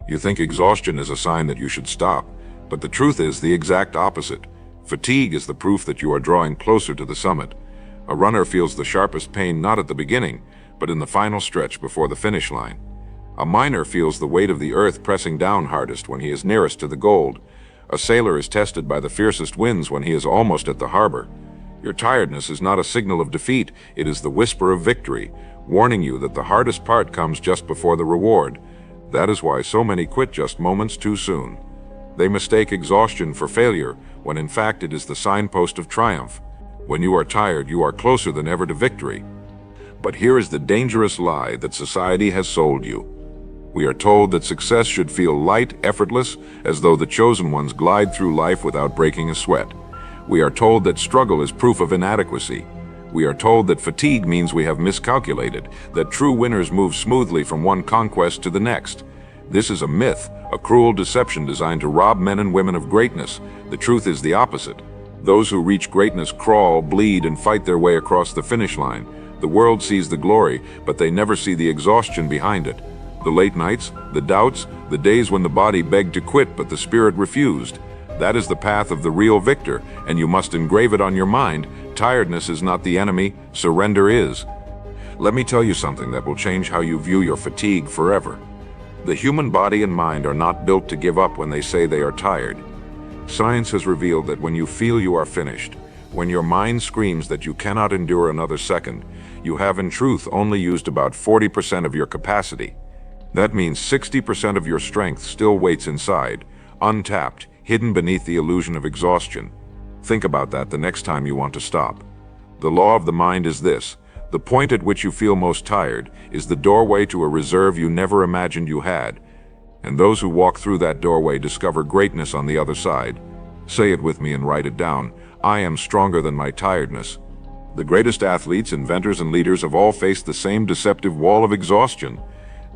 You think exhaustion is a sign that you should stop, but the truth is the exact opposite. Fatigue is the proof that you are drawing closer to the summit. A runner feels the sharpest pain not at the beginning, but in the final stretch before the finish line. A miner feels the weight of the earth pressing down hardest when he is nearest to the gold. A sailor is tested by the fiercest winds when he is almost at the harbor. Your tiredness is not a signal of defeat, it is the whisper of victory, warning you that the hardest part comes just before the reward. That is why so many quit just moments too soon. They mistake exhaustion for failure, when in fact it is the signpost of triumph. When you are tired, you are closer than ever to victory. But here is the dangerous lie that society has sold you. We are told that success should feel light, effortless, as though the chosen ones glide through life without breaking a sweat. We are told that struggle is proof of inadequacy. We are told that fatigue means we have miscalculated, that true winners move smoothly from one conquest to the next. This is a myth, a cruel deception designed to rob men and women of greatness. The truth is the opposite. Those who reach greatness crawl, bleed, and fight their way across the finish line. The world sees the glory, but they never see the exhaustion behind it. The late nights, the doubts, the days when the body begged to quit but the spirit refused. That is the path of the real victor, and you must engrave it on your mind. Tiredness is not the enemy, surrender is. Let me tell you something that will change how you view your fatigue forever. The human body and mind are not built to give up when they say they are tired. Science has revealed that when you feel you are finished, when your mind screams that you cannot endure another second, you have in truth only used about 40% of your capacity. That means 60% of your strength still waits inside, untapped, hidden beneath the illusion of exhaustion. Think about that the next time you want to stop. The law of the mind is this: the point at which you feel most tired is the doorway to a reserve you never imagined you had. And those who walk through that doorway discover greatness on the other side. Say it with me and write it down. I am stronger than my tiredness. The greatest athletes, inventors, and leaders have all faced the same deceptive wall of exhaustion.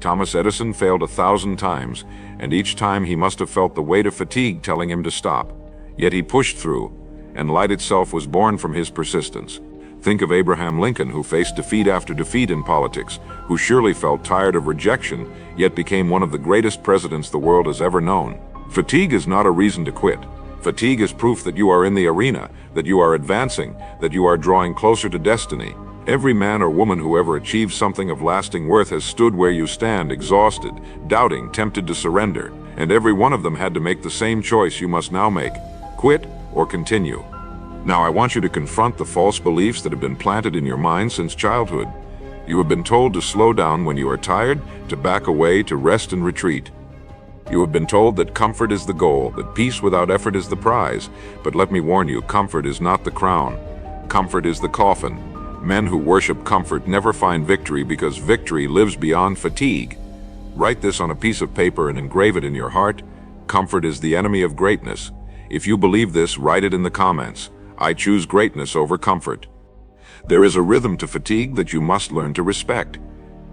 Thomas Edison failed 1,000 times, and each time he must have felt the weight of fatigue telling him to stop. Yet he pushed through, and light itself was born from his persistence. Think of Abraham Lincoln, who faced defeat after defeat in politics, who surely felt tired of rejection, yet became one of the greatest presidents the world has ever known. Fatigue is not a reason to quit. Fatigue is proof that you are in the arena, that you are advancing, that you are drawing closer to destiny. Every man or woman who ever achieved something of lasting worth has stood where you stand, exhausted, doubting, tempted to surrender. And every one of them had to make the same choice you must now make: quit or continue. Now I want you to confront the false beliefs that have been planted in your mind since childhood. You have been told to slow down when you are tired, to back away, to rest and retreat. You have been told that comfort is the goal, that peace without effort is the prize. But let me warn you, comfort is not the crown. Comfort is the coffin. Men who worship comfort never find victory, because victory lives beyond fatigue. Write this on a piece of paper and engrave it in your heart. Comfort is the enemy of greatness. If you believe this, write it in the comments. I choose greatness over comfort. There is a rhythm to fatigue that you must learn to respect.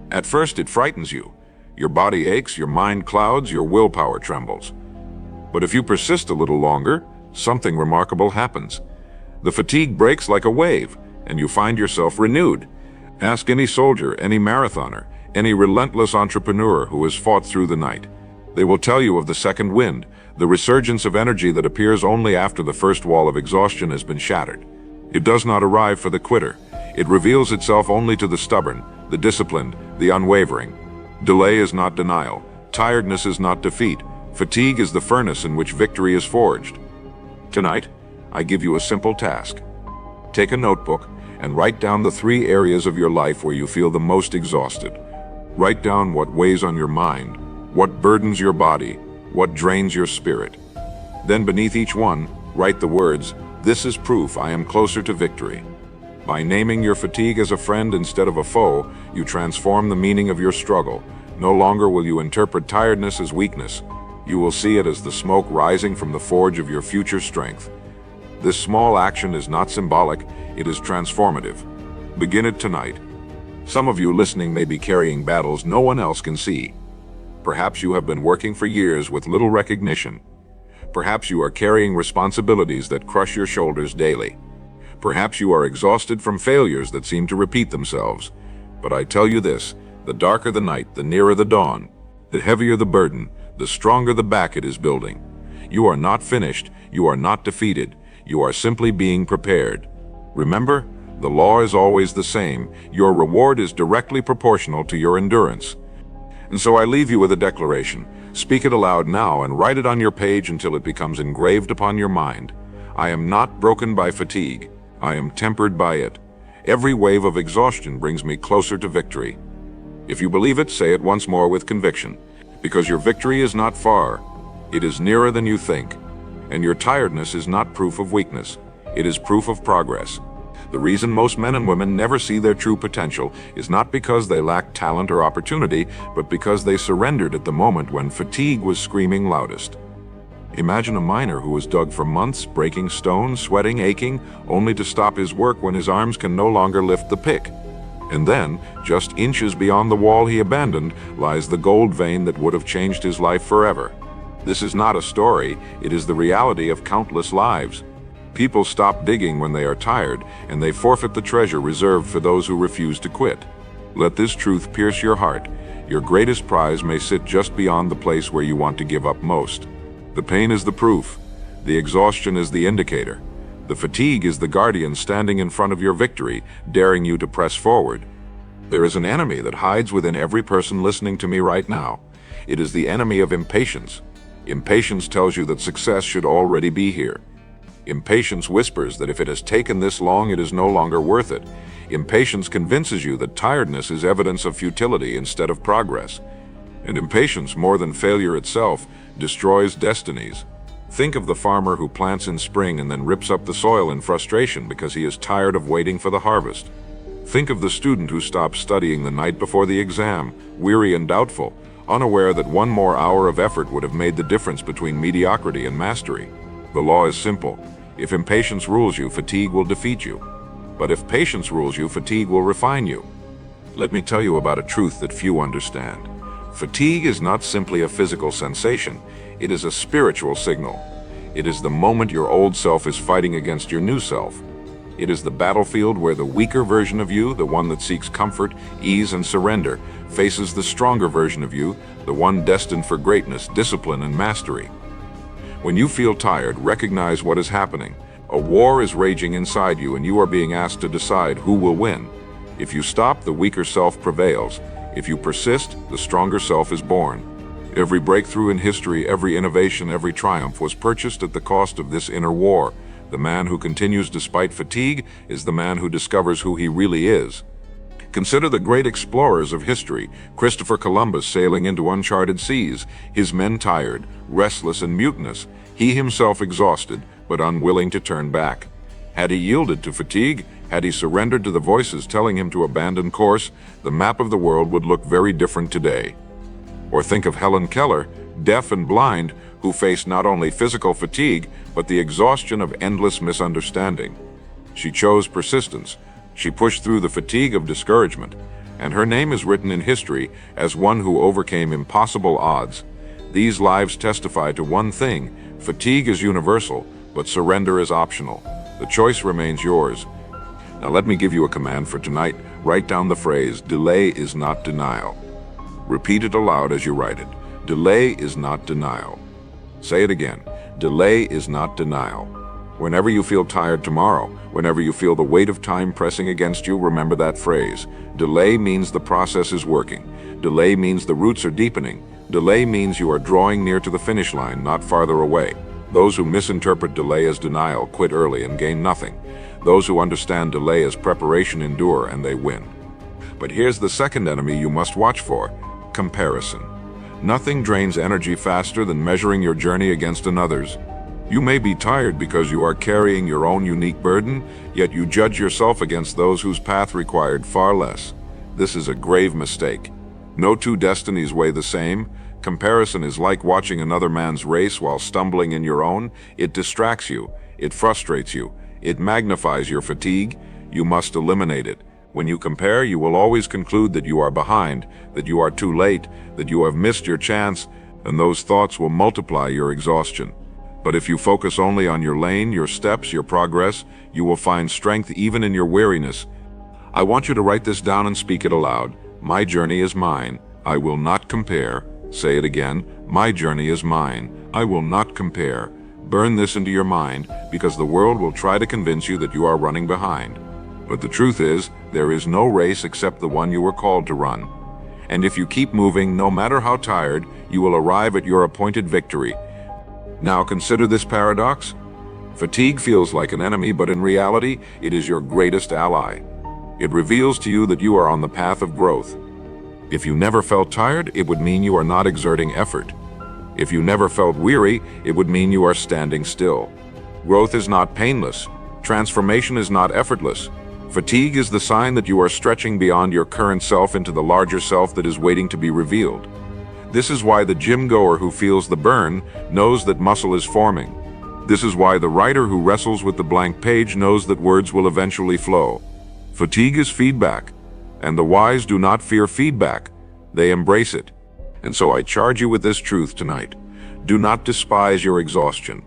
At first it frightens you. Your body aches, your mind clouds, your willpower trembles. But if you persist a little longer, something remarkable happens. The fatigue breaks like a wave, and you find yourself renewed. Ask any soldier, any marathoner, any relentless entrepreneur who has fought through the night. They will tell you of the second wind, the resurgence of energy that appears only after the first wall of exhaustion has been shattered. It does not arrive for the quitter. It reveals itself only to the stubborn, the disciplined, the unwavering. Delay is not denial. Tiredness is not defeat. Fatigue is the furnace in which victory is forged. Tonight, I give you a simple task. Take a notebook and write down the 3 areas of your life where you feel the most exhausted. Write down what weighs on your mind, what burdens your body, what drains your spirit. Then beneath each one, write the words, "This is proof I am closer to victory." By naming your fatigue as a friend instead of a foe, you transform the meaning of your struggle. No longer will you interpret tiredness as weakness. You will see it as the smoke rising from the forge of your future strength. This small action is not symbolic, it is transformative. Begin it tonight. Some of you listening may be carrying battles no one else can see. Perhaps you have been working for years with little recognition. Perhaps you are carrying responsibilities that crush your shoulders daily. Perhaps you are exhausted from failures that seem to repeat themselves. But I tell you this, the darker the night, the nearer the dawn. The heavier the burden, the stronger the back it is building. You are not finished, you are not defeated, you are simply being prepared. Remember, the law is always the same. Your reward is directly proportional to your endurance. And so I leave you with a declaration. Speak it aloud now and write it on your page until it becomes engraved upon your mind. I am not broken by fatigue. I am tempered by it. Every wave of exhaustion brings me closer to victory. If you believe it, say it once more with conviction, because your victory is not far. It is nearer than you think. And your tiredness is not proof of weakness. It is proof of progress. The reason most men and women never see their true potential is not because they lack talent or opportunity, but because they surrendered at the moment when fatigue was screaming loudest. Imagine a miner who has dug for months, breaking stones, sweating, aching, only to stop his work when his arms can no longer lift the pick. And then, just inches beyond the wall he abandoned, lies the gold vein that would have changed his life forever. This is not a story, it is the reality of countless lives. People stop digging when they are tired, and they forfeit the treasure reserved for those who refuse to quit. Let this truth pierce your heart. Your greatest prize may sit just beyond the place where you want to give up most. The pain is the proof. The exhaustion is the indicator. The fatigue is the guardian standing in front of your victory, daring you to press forward. There is an enemy that hides within every person listening to me right now. It is the enemy of impatience. Impatience tells you that success should already be here. Impatience whispers that if it has taken this long, it is no longer worth it. Impatience convinces you that tiredness is evidence of futility instead of progress. And impatience, more than failure itself, destroys destinies. Think of the farmer who plants in spring and then rips up the soil in frustration because he is tired of waiting for the harvest. Think of the student who stops studying the night before the exam, weary and doubtful, unaware that one more hour of effort would have made the difference between mediocrity and mastery. The law is simple. If impatience rules you, fatigue will defeat you. But if patience rules you, fatigue will refine you. Let me tell you about a truth that few understand. Fatigue is not simply a physical sensation. It is a spiritual signal. It is the moment your old self is fighting against your new self. It is the battlefield where the weaker version of you, the one that seeks comfort, ease, and surrender, faces the stronger version of you, the one destined for greatness, discipline, and mastery. When you feel tired, recognize what is happening. A war is raging inside you, and you are being asked to decide who will win. If you stop, the weaker self prevails. If you persist, the stronger self is born. Every breakthrough in history, every innovation, every triumph was purchased at the cost of this inner war. The man who continues despite fatigue is the man who discovers who he really is. Consider the great explorers of history, Christopher Columbus sailing into uncharted seas, his men tired, restless, and mutinous, he himself exhausted, but unwilling to turn back. Had he yielded to fatigue, had he surrendered to the voices telling him to abandon course, the map of the world would look very different today. Or think of Helen Keller, deaf and blind, who faced not only physical fatigue, but the exhaustion of endless misunderstanding. She chose persistence. She pushed through the fatigue of discouragement, and her name is written in history as one who overcame impossible odds. These lives testify to one thing: fatigue is universal, but surrender is optional. The choice remains yours. Now let me give you a command for tonight. Write down the phrase, delay is not denial. Repeat it aloud as you write it. Delay is not denial. Say it again. Delay is not denial. Whenever you feel tired tomorrow, whenever you feel the weight of time pressing against you, remember that phrase. Delay means the process is working. Delay means the roots are deepening. Delay means you are drawing near to the finish line, not farther away. Those who misinterpret delay as denial quit early and gain nothing. Those who understand delay as preparation endure, and they win. But here's the second enemy you must watch for: comparison. Nothing drains energy faster than measuring your journey against another's. You may be tired because you are carrying your own unique burden, yet you judge yourself against those whose path required far less. This is a grave mistake. No two destinies weigh the same. Comparison is like watching another man's race while stumbling in your own. It distracts you. It frustrates you. It magnifies your fatigue. You must eliminate it. When you compare, you will always conclude that you are behind, that you are too late, that you have missed your chance, and those thoughts will multiply your exhaustion. But if you focus only on your lane, your steps, your progress, you will find strength even in your weariness. I want you to write this down and speak it aloud. My journey is mine. I will not compare. Say it again. My journey is mine. I will not compare. Burn this into your mind, because the world will try to convince you that you are running behind. But the truth is, there is no race except the one you were called to run. And if you keep moving, no matter how tired, you will arrive at your appointed victory. Now consider this paradox. Fatigue feels like an enemy, but in reality, it is your greatest ally. It reveals to you that you are on the path of growth. If you never felt tired, it would mean you are not exerting effort. If you never felt weary, it would mean you are standing still. Growth is not painless. Transformation is not effortless. Fatigue is the sign that you are stretching beyond your current self into the larger self that is waiting to be revealed. This is why the gym goer who feels the burn knows that muscle is forming. This is why the writer who wrestles with the blank page knows that words will eventually flow. Fatigue is feedback, and the wise do not fear feedback. They embrace it. And so I charge you with this truth tonight. Do not despise your exhaustion.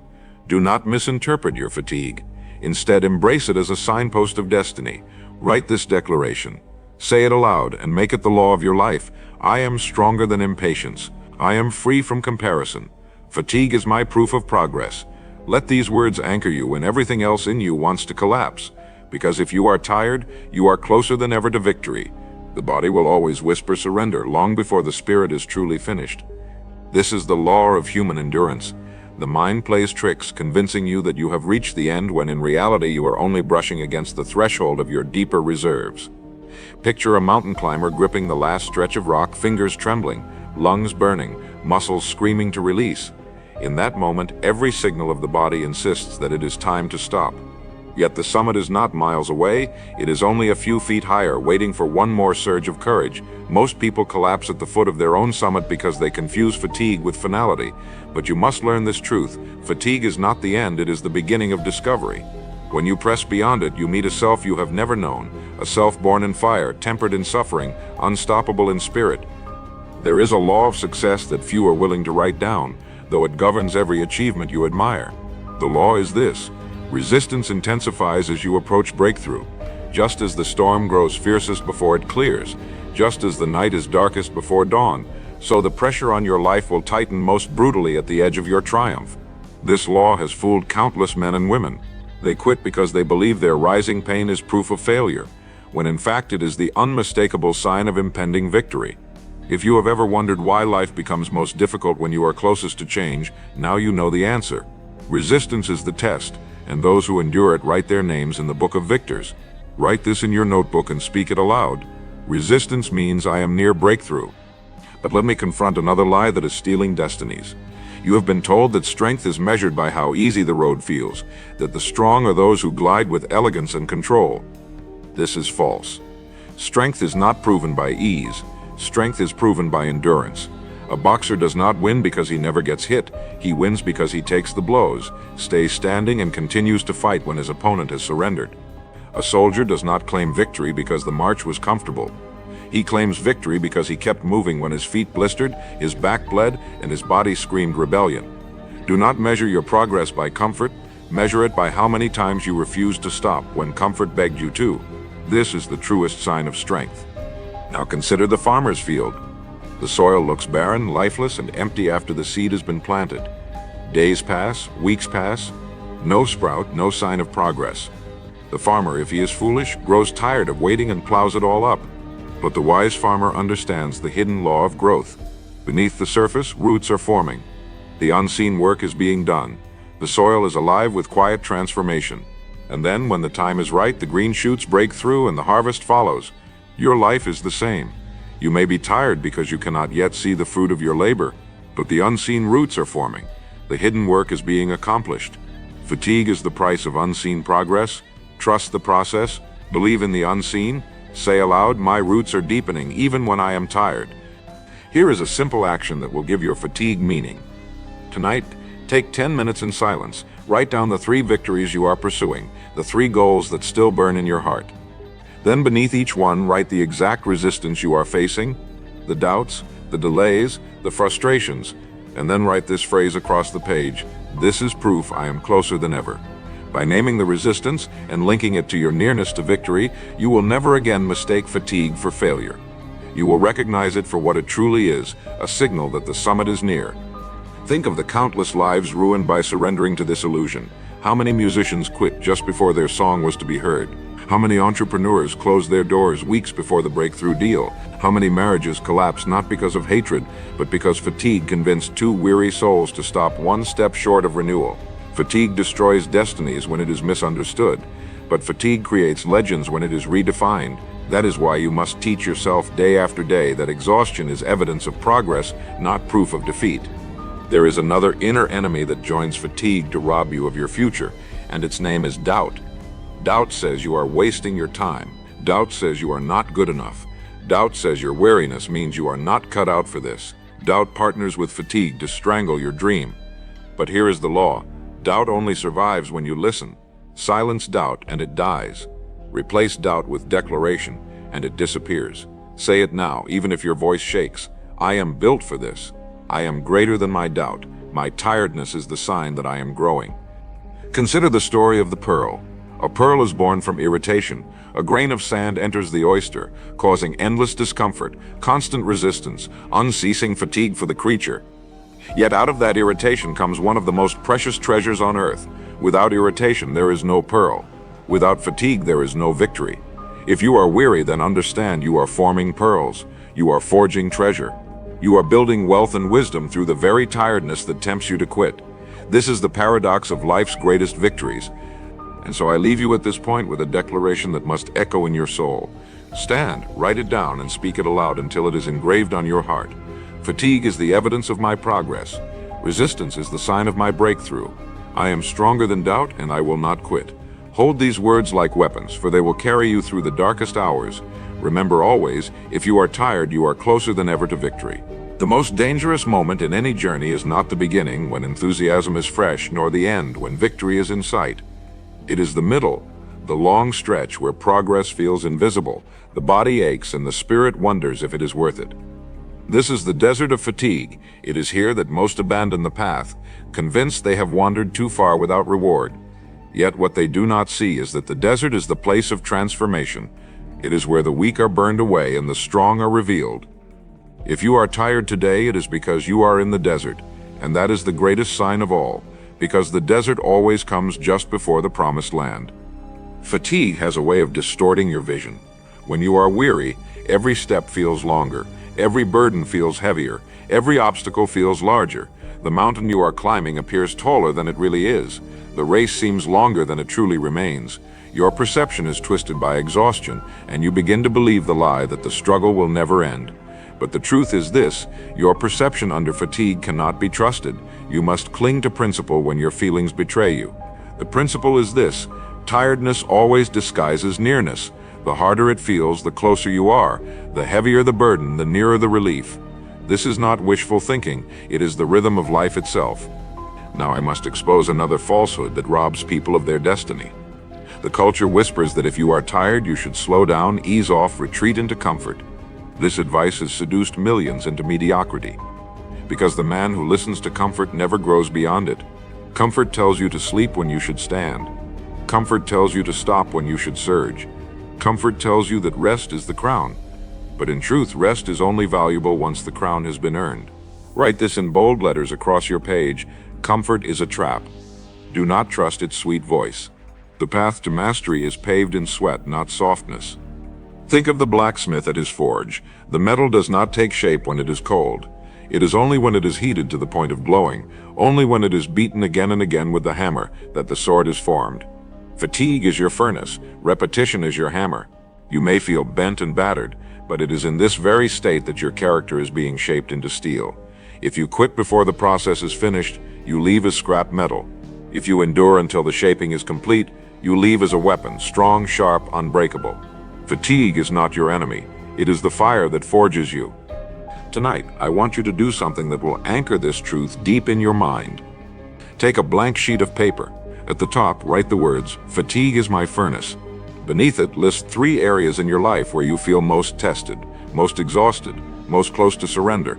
Do not misinterpret your fatigue. Instead, embrace it as a signpost of destiny. Write this declaration. Say it aloud and make it the law of your life. I am stronger than impatience. I am free from comparison. Fatigue is my proof of progress. Let these words anchor you when everything else in you wants to collapse. Because if you are tired, you are closer than ever to victory. The body will always whisper surrender long before the spirit is truly finished. This is the law of human endurance. The mind plays tricks, convincing you that you have reached the end when in reality you are only brushing against the threshold of your deeper reserves. Picture a mountain climber gripping the last stretch of rock, fingers trembling, lungs burning, muscles screaming to release. In that moment, every signal of the body insists that it is time to stop. Yet the summit is not miles away, it is only a few feet higher, waiting for one more surge of courage. Most people collapse at the foot of their own summit because they confuse fatigue with finality. But you must learn this truth: fatigue is not the end, it is the beginning of discovery. When you press beyond it, you meet a self you have never known, a self born in fire, tempered in suffering, unstoppable in spirit. There is a law of success that few are willing to write down, though it governs every achievement you admire. The law is this: resistance intensifies as you approach breakthrough. Just as the storm grows fiercest before it clears, just as the night is darkest before dawn, so the pressure on your life will tighten most brutally at the edge of your triumph. This law has fooled countless men and women. They quit because they believe their rising pain is proof of failure, when in fact it is the unmistakable sign of impending victory. If you have ever wondered why life becomes most difficult when you are closest to change, now you know the answer. Resistance is the test, and those who endure it write their names in the book of victors. Write this in your notebook and speak it aloud. Resistance means I am near breakthrough. But let me confront another lie that is stealing destinies. You have been told that strength is measured by how easy the road feels, that the strong are those who glide with elegance and control. This is false. Strength is not proven by ease. Strength is proven by endurance. A boxer does not win because he never gets hit. He wins because he takes the blows, stays standing, and continues to fight when his opponent has surrendered. A soldier does not claim victory because the march was comfortable. He claims victory because he kept moving when his feet blistered, his back bled, and his body screamed rebellion. Do not measure your progress by comfort. Measure it by how many times you refused to stop when comfort begged you to. This is the truest sign of strength. Now consider the farmer's field. The soil looks barren, lifeless, and empty after the seed has been planted. Days pass, weeks pass, no sprout, no sign of progress. The farmer, if he is foolish, grows tired of waiting and plows it all up. But the wise farmer understands the hidden law of growth. Beneath the surface, roots are forming. The unseen work is being done. The soil is alive with quiet transformation. And then, when the time is right, the green shoots break through and the harvest follows. Your life is the same. You may be tired because you cannot yet see the fruit of your labor, but the unseen roots are forming. The hidden work is being accomplished. Fatigue is the price of unseen progress. Trust the process. Believe in the unseen. Say aloud, my roots are deepening even when I am tired. Here is a simple action that will give your fatigue meaning. Tonight, take 10 minutes in silence. Write down the 3 victories you are pursuing, the 3 goals that still burn in your heart. Then beneath each one, write the exact resistance you are facing, the doubts, the delays, the frustrations, and then write this phrase across the page: this is proof I am closer than ever. By naming the resistance and linking it to your nearness to victory, you will never again mistake fatigue for failure. You will recognize it for what it truly is, a signal that the summit is near. Think of the countless lives ruined by surrendering to this illusion. How many musicians quit just before their song was to be heard? How many entrepreneurs closed their doors weeks before the breakthrough deal? How many marriages collapsed not because of hatred, but because fatigue convinced two weary souls to stop one step short of renewal? Fatigue destroys destinies when it is misunderstood, but fatigue creates legends when it is redefined. That is why you must teach yourself day after day that exhaustion is evidence of progress, not proof of defeat. There is another inner enemy that joins fatigue to rob you of your future, and its name is doubt. Doubt says you are wasting your time. Doubt says you are not good enough. Doubt says your weariness means you are not cut out for this. Doubt partners with fatigue to strangle your dream. But here is the law. Doubt only survives when you listen. Silence doubt and it dies. Replace doubt with declaration and it disappears. Say it now, even if your voice shakes. I am built for this. I am greater than my doubt. My tiredness is the sign that I am growing. Consider the story of the pearl. A pearl is born from irritation. A grain of sand enters the oyster, causing endless discomfort, constant resistance, unceasing fatigue for the creature. Yet out of that irritation comes one of the most precious treasures on earth. Without irritation, there is no pearl. Without fatigue, there is no victory. If you are weary, then understand you are forming pearls. You are forging treasure. You are building wealth and wisdom through the very tiredness that tempts you to quit. This is the paradox of life's greatest victories. And so I leave you at this point with a declaration that must echo in your soul. Stand, write it down, and speak it aloud until it is engraved on your heart. Fatigue is the evidence of my progress. Resistance is the sign of my breakthrough. I am stronger than doubt, and I will not quit. Hold these words like weapons, for they will carry you through the darkest hours. Remember always, if you are tired, you are closer than ever to victory. The most dangerous moment in any journey is not the beginning, when enthusiasm is fresh, nor the end, when victory is in sight. It is the middle, the long stretch where progress feels invisible, the body aches, and the spirit wonders if it is worth it. This is the desert of fatigue. It is here that most abandon the path, convinced they have wandered too far without reward. Yet what they do not see is that the desert is the place of transformation. It is where the weak are burned away and the strong are revealed. If you are tired today, it is because you are in the desert, and that is the greatest sign of all, because the desert always comes just before the promised land. Fatigue has a way of distorting your vision. When you are weary, every step feels longer, every burden feels heavier, every obstacle feels larger. The mountain you are climbing appears taller than it really is. The race seems longer than it truly remains. Your perception is twisted by exhaustion, and you begin to believe the lie that the struggle will never end. But the truth is this: your perception under fatigue cannot be trusted. You must cling to principle when your feelings betray you. The principle is this: tiredness always disguises nearness. The harder it feels, the closer you are. The heavier the burden, the nearer the relief. This is not wishful thinking. It is the rhythm of life itself. Now I must expose another falsehood that robs people of their destiny. The culture whispers that if you are tired, you should slow down, ease off, retreat into comfort. This advice has seduced millions into mediocrity, because the man who listens to comfort never grows beyond it. Comfort tells you to sleep when you should stand. Comfort tells you to stop when you should surge. Comfort tells you that rest is the crown. But in truth, rest is only valuable once the crown has been earned. Write this in bold letters across your page: comfort is a trap. Do not trust its sweet voice. The path to mastery is paved in sweat, not softness. Think of the blacksmith at his forge. The metal does not take shape when it is cold. It is only when it is heated to the point of glowing, only when it is beaten again and again with the hammer, that the sword is formed. Fatigue is your furnace, repetition is your hammer. You may feel bent and battered, but it is in this very state that your character is being shaped into steel. If you quit before the process is finished, you leave as scrap metal. If you endure until the shaping is complete, you leave as a weapon, strong, sharp, unbreakable. Fatigue is not your enemy. It is the fire that forges you. Tonight, I want you to do something that will anchor this truth deep in your mind. Take a blank sheet of paper. At the top, write the words, "Fatigue is my furnace." Beneath it, list 3 areas in your life where you feel most tested, most exhausted, most close to surrender.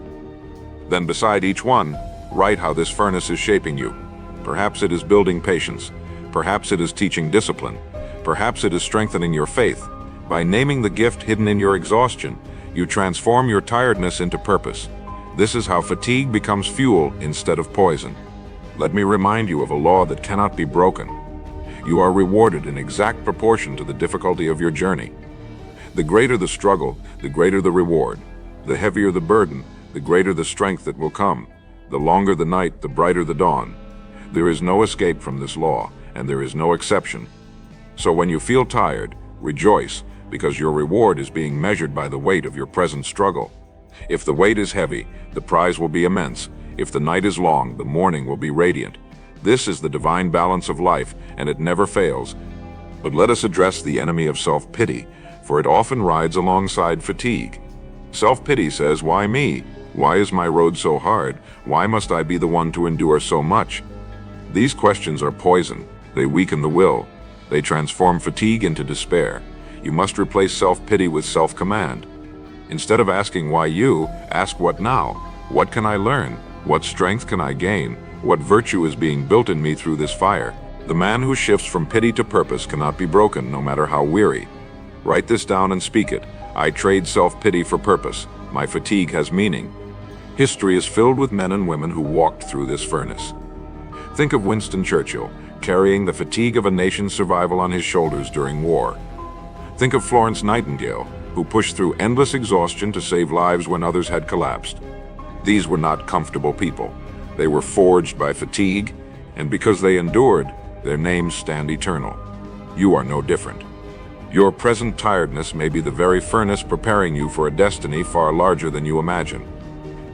Then beside each one, write how this furnace is shaping you. Perhaps it is building patience. Perhaps it is teaching discipline. Perhaps it is strengthening your faith. By naming the gift hidden in your exhaustion, you transform your tiredness into purpose. This is how fatigue becomes fuel instead of poison. Let me remind you of a law that cannot be broken. You are rewarded in exact proportion to the difficulty of your journey. The greater the struggle, the greater the reward. The heavier the burden, the greater the strength that will come. The longer the night, the brighter the dawn. There is no escape from this law, and there is no exception. So when you feel tired, rejoice, because your reward is being measured by the weight of your present struggle. If the weight is heavy, the prize will be immense. If the night is long, the morning will be radiant. This is the divine balance of life, and it never fails. But let us address the enemy of self-pity, for it often rides alongside fatigue. Self-pity says, "Why me? Why is my road so hard? Why must I be the one to endure so much?" These questions are poison. They weaken the will. They transform fatigue into despair. You must replace self-pity with self-command. Instead of asking why you, ask what now? What can I learn? What strength can I gain? What virtue is being built in me through this fire? The man who shifts from pity to purpose cannot be broken, no matter how weary. Write this down and speak it. I trade self-pity for purpose. My fatigue has meaning. History is filled with men and women who walked through this furnace. Think of Winston Churchill, carrying the fatigue of a nation's survival on his shoulders during war. Think of Florence Nightingale, who pushed through endless exhaustion to save lives when others had collapsed. These were not comfortable people. They were forged by fatigue, and because they endured, their names stand eternal. You are no different. Your present tiredness may be the very furnace preparing you for a destiny far larger than you imagine.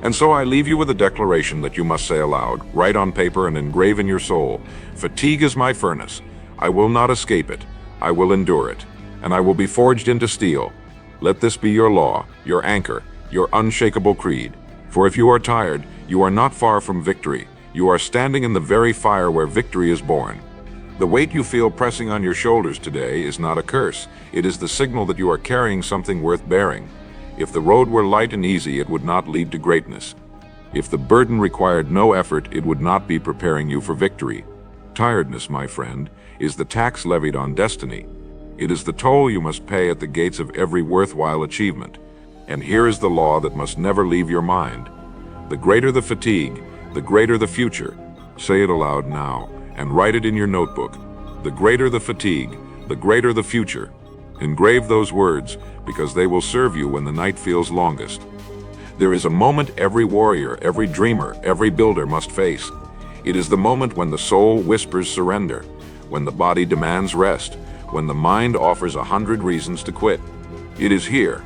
And so I leave you with a declaration that you must say aloud, write on paper and engrave in your soul. Fatigue is my furnace. I will not escape it. I will endure it, and I will be forged into steel. Let this be your law, your anchor, your unshakable creed. For if you are tired, you are not far from victory. You are standing in the very fire where victory is born. The weight you feel pressing on your shoulders today is not a curse. It is the signal that you are carrying something worth bearing. If the road were light and easy, it would not lead to greatness. If the burden required no effort, it would not be preparing you for victory. Tiredness, my friend, is the tax levied on destiny. It is the toll you must pay at the gates of every worthwhile achievement. And here is the law that must never leave your mind. The greater the fatigue, the greater the future. Say it aloud now, and write it in your notebook. The greater the fatigue, the greater the future. Engrave those words, because they will serve you when the night feels longest. There is a moment every warrior, every dreamer, every builder must face. It is the moment when the soul whispers surrender, when the body demands rest, when the mind offers 100 reasons to quit. It is here,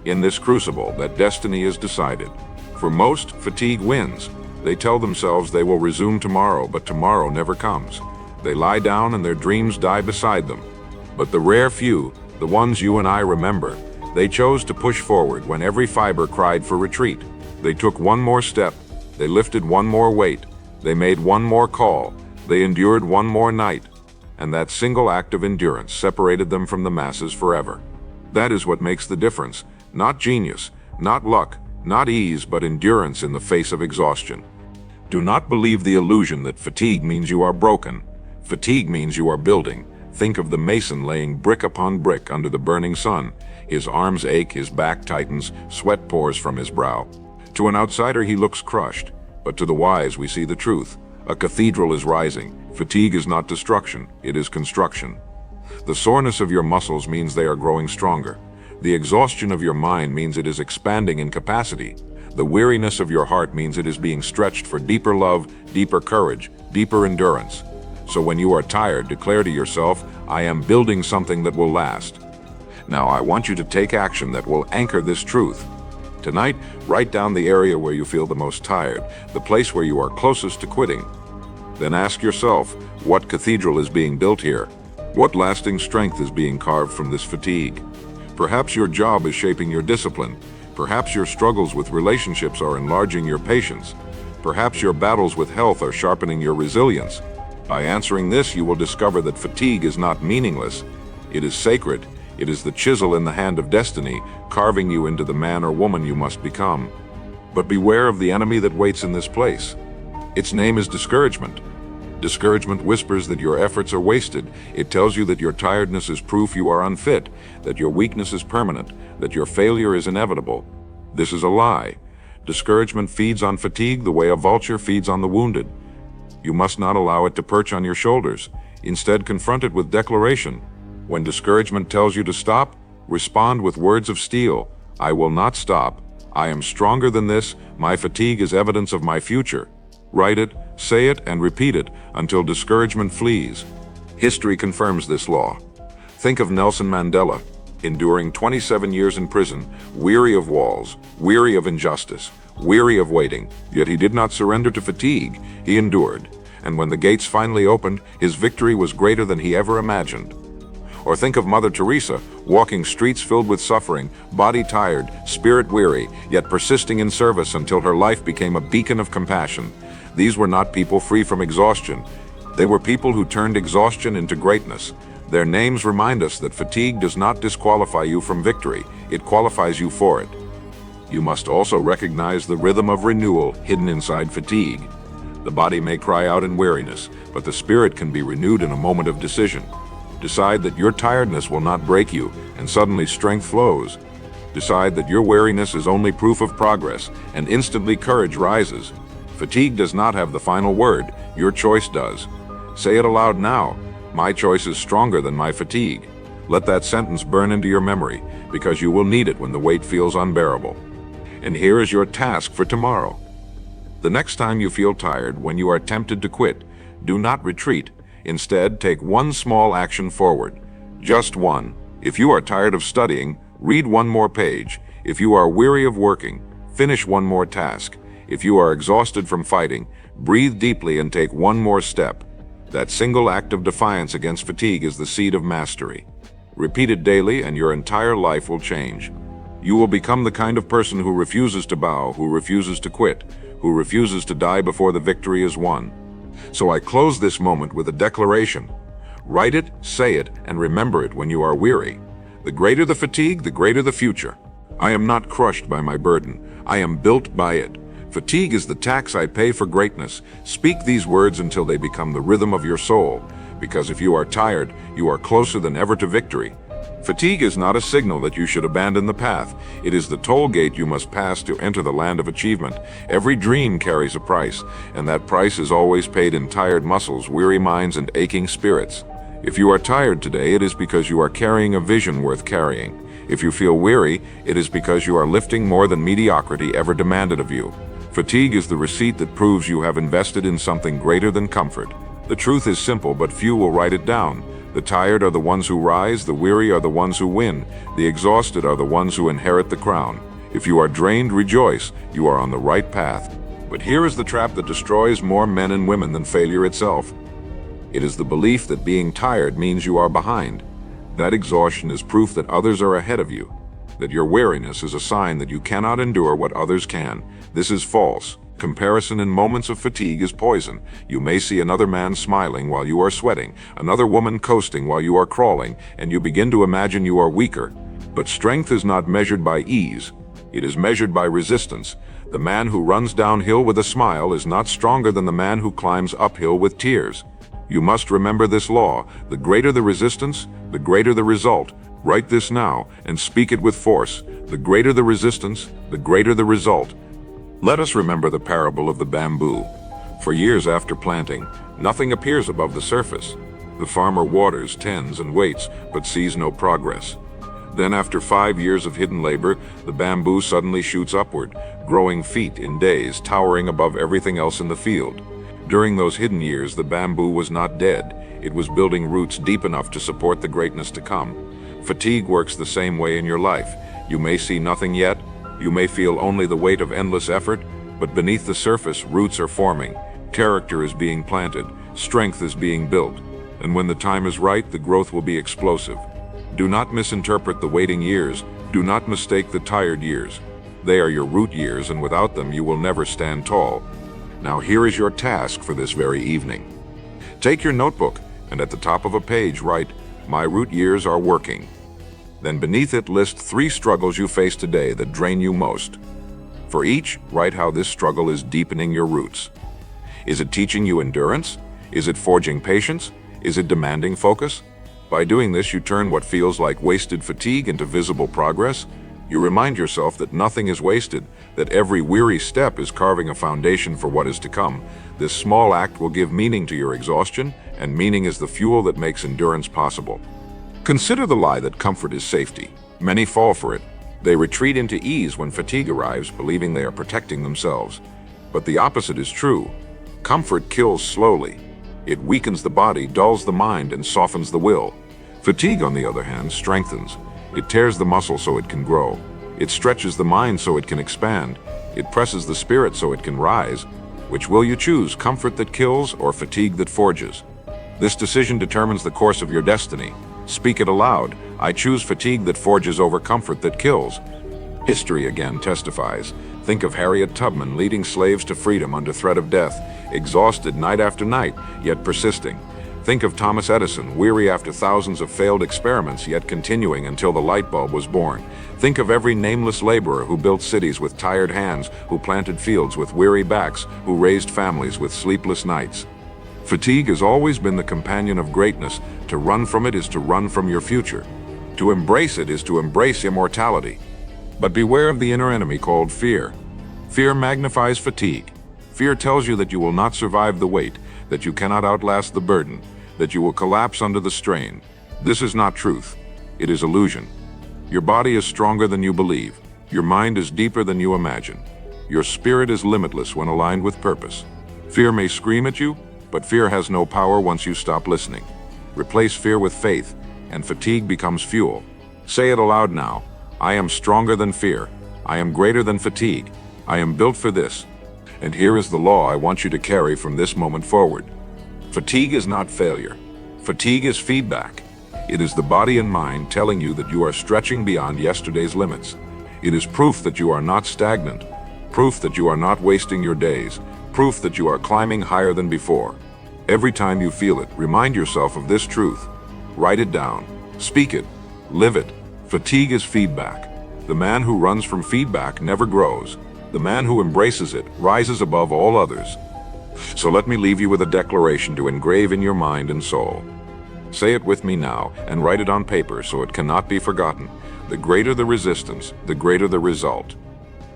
in this crucible, that destiny is decided. For most, fatigue wins. They tell themselves they will resume tomorrow, but tomorrow never comes. They lie down and their dreams die beside them. But the rare few, the ones you and I remember, they chose to push forward when every fiber cried for retreat. They took one more step. They lifted one more weight. They made one more call. They endured one more night. And that single act of endurance separated them from the masses forever. That is what makes the difference. Not genius, not luck, not ease, but endurance in the face of exhaustion. Do not believe the illusion that fatigue means you are broken. Fatigue means you are building. Think of the mason laying brick upon brick under the burning sun. His arms ache, his back tightens, sweat pours from his brow. To an outsider, he looks crushed, but to the wise, we see the truth. A cathedral is rising. Fatigue is not destruction, it is construction. The soreness of your muscles means they are growing stronger. The exhaustion of your mind means it is expanding in capacity. The weariness of your heart means it is being stretched for deeper love, deeper courage, deeper endurance. So when you are tired, declare to yourself, I am building something that will last. Now I want you to take action that will anchor this truth. Tonight, write down the area where you feel the most tired, the place where you are closest to quitting. Then ask yourself, what cathedral is being built here? What lasting strength is being carved from this fatigue? Perhaps your job is shaping your discipline. Perhaps your struggles with relationships are enlarging your patience. Perhaps your battles with health are sharpening your resilience. By answering this, you will discover that fatigue is not meaningless. It is sacred. It is the chisel in the hand of destiny, carving you into the man or woman you must become. But beware of the enemy that waits in this place. Its name is discouragement. Discouragement whispers that your efforts are wasted. It tells you that your tiredness is proof you are unfit, that your weakness is permanent, that your failure is inevitable. This is a lie. Discouragement feeds on fatigue the way a vulture feeds on the wounded. You must not allow it to perch on your shoulders. Instead, confront it with declaration. When discouragement tells you to stop, respond with words of steel. I will not stop. I am stronger than this. My fatigue is evidence of my future. Write it, say it, and repeat it until discouragement flees. History confirms this law. Think of Nelson Mandela, enduring 27 years in prison, weary of walls, weary of injustice, weary of waiting, yet he did not surrender to fatigue. He endured, and when the gates finally opened, his victory was greater than he ever imagined. Or think of Mother Teresa, walking streets filled with suffering, body tired, spirit weary, yet persisting in service until her life became a beacon of compassion. These were not people free from exhaustion. They were people who turned exhaustion into greatness. Their names remind us that fatigue does not disqualify you from victory, it qualifies you for it. You must also recognize the rhythm of renewal hidden inside fatigue. The body may cry out in weariness, but the spirit can be renewed in a moment of decision. Decide that your tiredness will not break you, and suddenly strength flows. Decide that your weariness is only proof of progress, and instantly courage rises. Fatigue does not have the final word, your choice does. Say it aloud now. My choice is stronger than my fatigue. Let that sentence burn into your memory, because you will need it when the weight feels unbearable. And here is your task for tomorrow. The next time you feel tired, when you are tempted to quit, do not retreat. Instead, take one small action forward. Just one. If you are tired of studying, read one more page. If you are weary of working, finish one more task. If you are exhausted from fighting, breathe deeply and take one more step. That single act of defiance against fatigue is the seed of mastery. Repeat it daily and your entire life will change. You will become the kind of person who refuses to bow, who refuses to quit, who refuses to die before the victory is won. So I close this moment with a declaration. Write it, say it, and remember it when you are weary. The greater the fatigue, the greater the future. I am not crushed by my burden. I am built by it. Fatigue is the tax I pay for greatness. Speak these words until they become the rhythm of your soul, because if you are tired, you are closer than ever to victory. Fatigue is not a signal that you should abandon the path. It is the toll gate you must pass to enter the land of achievement. Every dream carries a price, and that price is always paid in tired muscles, weary minds, and aching spirits. If you are tired today, it is because you are carrying a vision worth carrying. If you feel weary, it is because you are lifting more than mediocrity ever demanded of you. Fatigue is the receipt that proves you have invested in something greater than comfort. The truth is simple, but few will write it down. The tired are the ones who rise, the weary are the ones who win, the exhausted are the ones who inherit the crown. If you are drained, rejoice, you are on the right path. But here is the trap that destroys more men and women than failure itself. It is the belief that being tired means you are behind. That exhaustion is proof that others are ahead of you. That your weariness is a sign that you cannot endure what others can. This is false. Comparison in moments of fatigue is poison. You may see another man smiling while you are sweating, another woman coasting while you are crawling, and you begin to imagine you are weaker. But strength is not measured by ease. It is measured by resistance. The man who runs downhill with a smile is not stronger than the man who climbs uphill with tears. You must remember this law. The greater the resistance, the greater the result. Write this now and speak it with force. The greater the resistance, the greater the result. Let us remember the parable of the bamboo. For years after planting, nothing appears above the surface. The farmer waters, tends, and waits, but sees no progress. Then after 5 years of hidden labor, the bamboo suddenly shoots upward, growing feet in days, towering above everything else in the field. During those hidden years, the bamboo was not dead. It was building roots deep enough to support the greatness to come. Fatigue works the same way in your life. You may see nothing yet. You may feel only the weight of endless effort, but beneath the surface, roots are forming. Character is being planted. Strength is being built. And when the time is right, the growth will be explosive. Do not misinterpret the waiting years. Do not mistake the tired years. They are your root years, and without them, you will never stand tall. Now here is your task for this very evening. Take your notebook, and at the top of a page write, "My root years are working." Then beneath it list 3 struggles you face today that drain you most. For each, write how this struggle is deepening your roots. Is it teaching you endurance? Is it forging patience? Is it demanding focus? By doing this, you turn what feels like wasted fatigue into visible progress. You remind yourself that nothing is wasted, that every weary step is carving a foundation for what is to come. This small act will give meaning to your exhaustion, and meaning is the fuel that makes endurance possible. Consider the lie that comfort is safety. Many fall for it. They retreat into ease when fatigue arrives, believing they are protecting themselves. But the opposite is true. Comfort kills slowly. It weakens the body, dulls the mind, and softens the will. Fatigue, on the other hand, strengthens. It tears the muscle so it can grow. It stretches the mind so it can expand. It presses the spirit so it can rise. Which will you choose, comfort that kills or fatigue that forges? This decision determines the course of your destiny. Speak it aloud. I choose fatigue that forges over comfort that kills. History again testifies. Think of Harriet Tubman leading slaves to freedom under threat of death, exhausted night after night, yet persisting. Think of Thomas Edison, weary after thousands of failed experiments, yet continuing until the light bulb was born. Think of every nameless laborer who built cities with tired hands, who planted fields with weary backs, who raised families with sleepless nights. Fatigue has always been the companion of greatness. To run from it is to run from your future. To embrace it is to embrace immortality. But beware of the inner enemy called fear. Fear magnifies fatigue. Fear tells you that you will not survive the weight, that you cannot outlast the burden, that you will collapse under the strain. This is not truth. It is illusion. Your body is stronger than you believe. Your mind is deeper than you imagine. Your spirit is limitless when aligned with purpose. Fear may scream at you, but fear has no power once you stop listening. Replace fear with faith, and fatigue becomes fuel. Say it aloud now. I am stronger than fear. I am greater than fatigue. I am built for this. And here is the law I want you to carry from this moment forward. Fatigue is not failure. Fatigue is feedback. It is the body and mind telling you that you are stretching beyond yesterday's limits. It is proof that you are not stagnant, proof that you are not wasting your days, proof that you are climbing higher than before. Every time you feel it, remind yourself of this truth. Write it down. Speak it. Live it. Fatigue is feedback. The man who runs from feedback never grows. The man who embraces it rises above all others. So let me leave you with a declaration to engrave in your mind and soul. Say it with me now and write it on paper so it cannot be forgotten. The greater the resistance, the greater the result.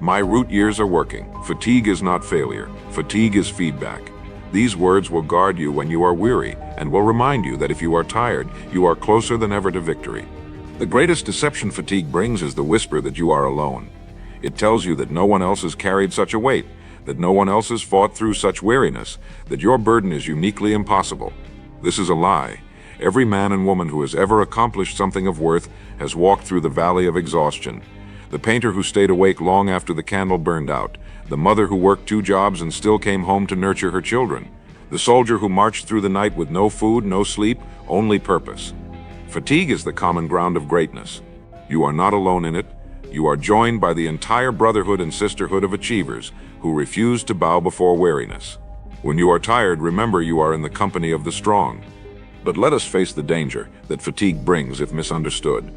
My root years are working. Fatigue is not failure. Fatigue is feedback. These words will guard you when you are weary and will remind you that if you are tired, you are closer than ever to victory. The greatest deception fatigue brings is the whisper that you are alone. It tells you that no one else has carried such a weight, that no one else has fought through such weariness, that your burden is uniquely impossible. This is a lie. Every man and woman who has ever accomplished something of worth has walked through the valley of exhaustion. The painter who stayed awake long after the candle burned out, the mother who worked 2 jobs and still came home to nurture her children, the soldier who marched through the night with no food, no sleep, only purpose. Fatigue is the common ground of greatness. You are not alone in it. You are joined by the entire brotherhood and sisterhood of achievers who refuse to bow before weariness. When you are tired, remember you are in the company of the strong. But let us face the danger that fatigue brings if misunderstood.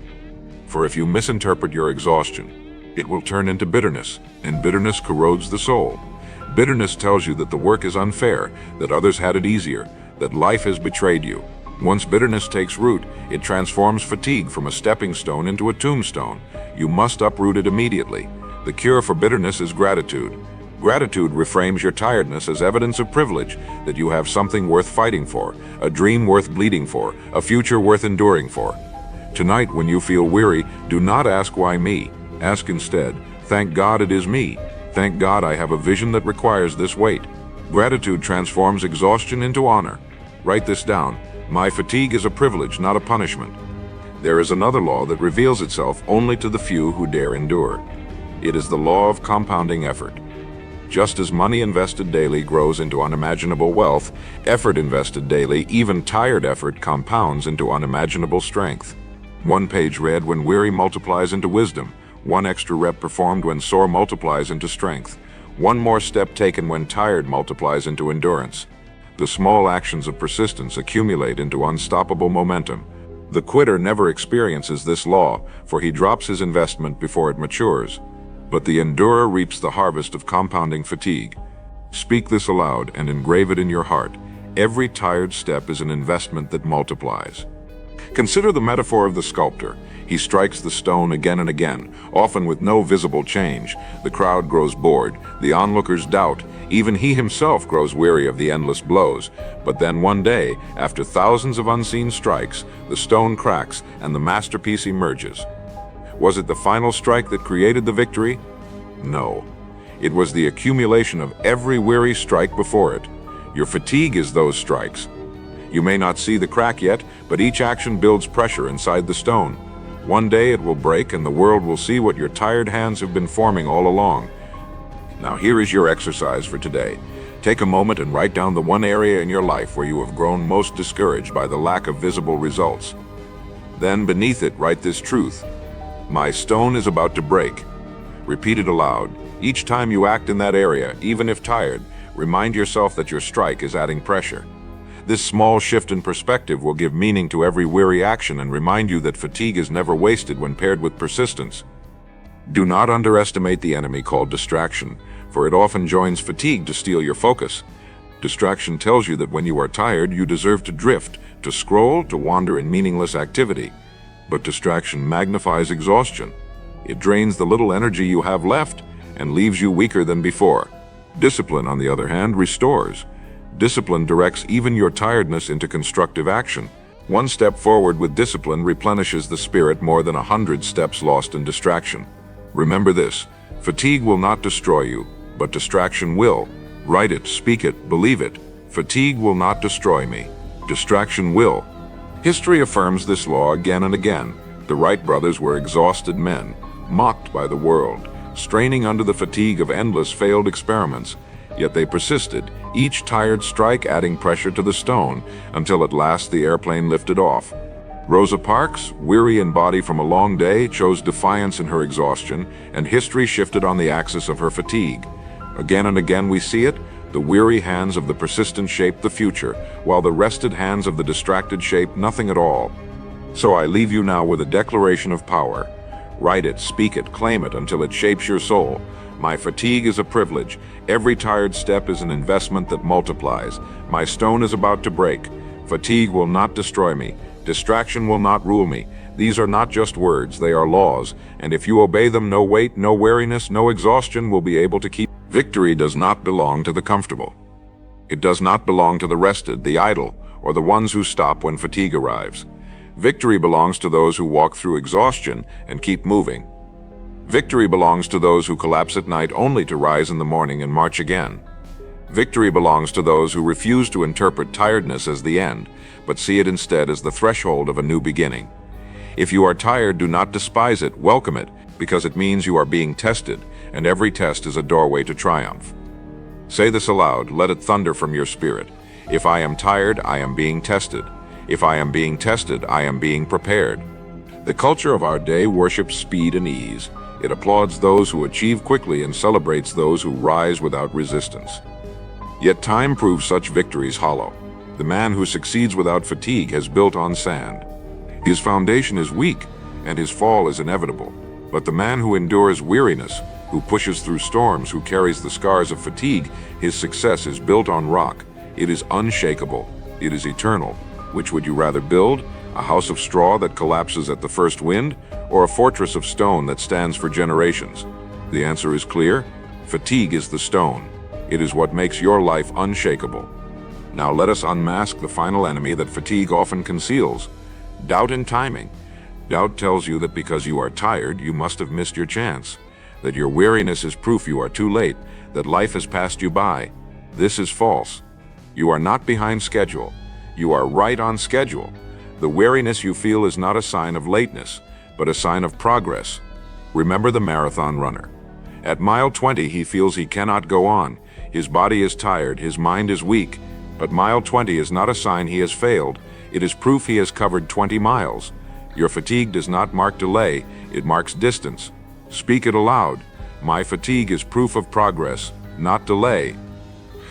For if you misinterpret your exhaustion, it will turn into bitterness, and bitterness corrodes the soul. Bitterness tells you that the work is unfair, that others had it easier, that life has betrayed you. Once bitterness takes root, it transforms fatigue from a stepping stone into a tombstone. You must uproot it immediately. The cure for bitterness is gratitude. Gratitude reframes your tiredness as evidence of privilege, that you have something worth fighting for, a dream worth bleeding for, a future worth enduring for. Tonight, when you feel weary, do not ask why me. Ask instead, thank God it is me. Thank God I have a vision that requires this weight. Gratitude transforms exhaustion into honor. Write this down. My fatigue is a privilege, not a punishment. There is another law that reveals itself only to the few who dare endure. It is the law of compounding effort. Just as money invested daily grows into unimaginable wealth, effort invested daily, even tired effort, compounds into unimaginable strength. 1 page read when weary multiplies into wisdom. 1 extra rep performed when sore multiplies into strength. 1 more step taken when tired multiplies into endurance. The small actions of persistence accumulate into unstoppable momentum. The quitter never experiences this law, for he drops his investment before it matures. But the endurer reaps the harvest of compounding fatigue. Speak this aloud and engrave it in your heart. Every tired step is an investment that multiplies. Consider the metaphor of the sculptor. He strikes the stone again and again, often with no visible change. The crowd grows bored, the onlookers doubt, even he himself grows weary of the endless blows. But then one day, after thousands of unseen strikes, the stone cracks and the masterpiece emerges. Was it the final strike that created the victory? No. It was the accumulation of every weary strike before it. Your fatigue is those strikes. You may not see the crack yet, but each action builds pressure inside the stone. One day it will break and the world will see what your tired hands have been forming all along. Now here is your exercise for today. Take a moment and write down the one area in your life where you have grown most discouraged by the lack of visible results. Then beneath it write this truth: my stone is about to break. Repeat it aloud. Each time you act in that area, even if tired, remind yourself that your strike is adding pressure. This small shift in perspective will give meaning to every weary action and remind you that fatigue is never wasted when paired with persistence. Do not underestimate the enemy called distraction, for it often joins fatigue to steal your focus. Distraction tells you that when you are tired, you deserve to drift, to scroll, to wander in meaningless activity. But distraction magnifies exhaustion. It drains the little energy you have left and leaves you weaker than before. Discipline, on the other hand, restores. Discipline directs even your tiredness into constructive action. One step forward with discipline replenishes the spirit more than 100 steps lost in distraction. Remember this: fatigue will not destroy you, but distraction will. Write it, speak it, believe it. Fatigue will not destroy me. Distraction will. History affirms this law again and again. The Wright brothers were exhausted men, mocked by the world, straining under the fatigue of endless failed experiments. Yet they persisted, each tired strike adding pressure to the stone, until at last the airplane lifted off. Rosa Parks, weary in body from a long day, chose defiance in her exhaustion, and history shifted on the axis of her fatigue. Again and again we see it: the weary hands of the persistent shape the future, while the rested hands of the distracted shape nothing at all. So I leave you now with a declaration of power. Write it, speak it, claim it until it shapes your soul. My fatigue is a privilege. Every tired step is an investment that multiplies. My stone is about to break. Fatigue will not destroy me. Distraction will not rule me. These are not just words, they are laws, and if you obey them, no weight, no weariness, no exhaustion will be able to keep. Victory does not belong to the comfortable. It does not belong to the rested, the idle, or the ones who stop when fatigue arrives. Victory belongs to those who walk through exhaustion and keep moving. Victory belongs to those who collapse at night only to rise in the morning and march again. Victory belongs to those who refuse to interpret tiredness as the end, but see it instead as the threshold of a new beginning. If you are tired, do not despise it, welcome it, because it means you are being tested, and every test is a doorway to triumph. Say this aloud, let it thunder from your spirit. If I am tired, I am being tested. If I am being tested, I am being prepared. The culture of our day worships speed and ease. It applauds those who achieve quickly and celebrates those who rise without resistance. Yet time proves such victories hollow. The man who succeeds without fatigue has built on sand. His foundation is weak, and his fall is inevitable. But the man who endures weariness, who pushes through storms, who carries the scars of fatigue, his success is built on rock. It is unshakable. It is eternal. Which would you rather build? A house of straw that collapses at the first wind, or a fortress of stone that stands for generations? The answer is clear. Fatigue is the stone. It is what makes your life unshakable. Now let us unmask the final enemy that fatigue often conceals: doubt in timing. Doubt tells you that because you are tired, you must have missed your chance, that your weariness is proof you are too late, that life has passed you by. This is false. You are not behind schedule. You are right on schedule. The weariness you feel is not a sign of lateness, but a sign of progress. Remember the marathon runner. At mile 20, he feels he cannot go on. His body is tired, his mind is weak. But mile 20 is not a sign he has failed. It is proof he has covered 20 miles. Your fatigue does not mark delay, it marks distance. Speak it aloud. My fatigue is proof of progress, not delay.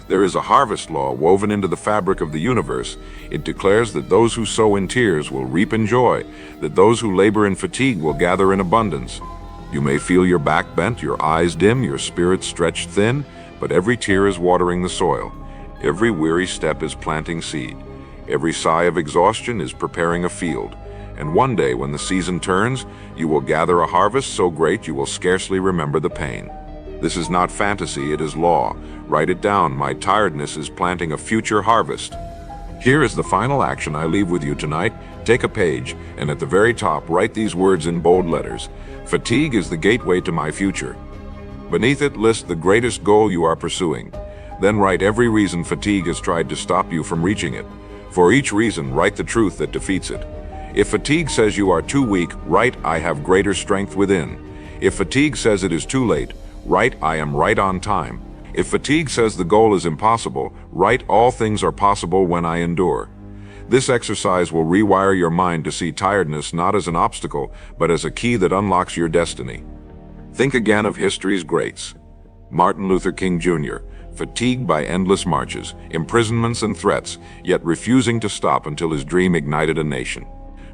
There is a harvest law woven into the fabric of the universe. It declares that those who sow in tears will reap in joy, that those who labor in fatigue will gather in abundance. You may feel your back bent, your eyes dim, your spirit stretched thin, but every tear is watering the soil. Every weary step is planting seed. Every sigh of exhaustion is preparing a field. And one day, when the season turns, you will gather a harvest so great you will scarcely remember the pain. This is not fantasy, it is law. Write it down. My tiredness is planting a future harvest. Here is the final action I leave with you tonight. Take a page, and at the very top, write these words in bold letters. Fatigue is the gateway to my future. Beneath it, list the greatest goal you are pursuing. Then write every reason fatigue has tried to stop you from reaching it. For each reason, write the truth that defeats it. If fatigue says you are too weak, write, I have greater strength within. If fatigue says it is too late, write, I am right on time. If fatigue says the goal is impossible, write, all things are possible when I endure. This exercise will rewire your mind to see tiredness not as an obstacle, but as a key that unlocks your destiny. Think again of history's greats. Martin Luther King Jr., fatigued by endless marches, imprisonments and threats, yet refusing to stop until his dream ignited a nation.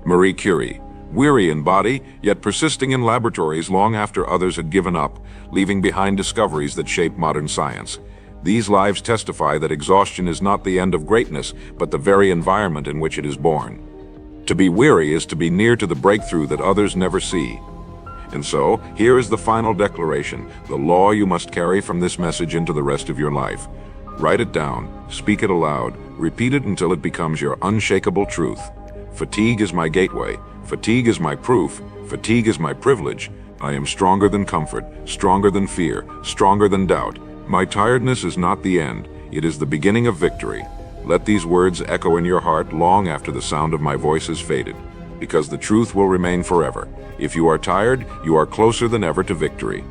Marie Curie, weary in body, yet persisting in laboratories long after others had given up, leaving behind discoveries that shape modern science. These lives testify that exhaustion is not the end of greatness, but the very environment in which it is born. To be weary is to be near to the breakthrough that others never see. And so, here is the final declaration, the law you must carry from this message into the rest of your life. Write it down, speak it aloud, repeat it until it becomes your unshakable truth. Fatigue is my gateway. Fatigue is my proof. Fatigue is my privilege. I am stronger than comfort, stronger than fear, stronger than doubt. My tiredness is not the end. It is the beginning of victory. Let these words echo in your heart long after the sound of my voice has faded, because the truth will remain forever. If you are tired, you are closer than ever to victory.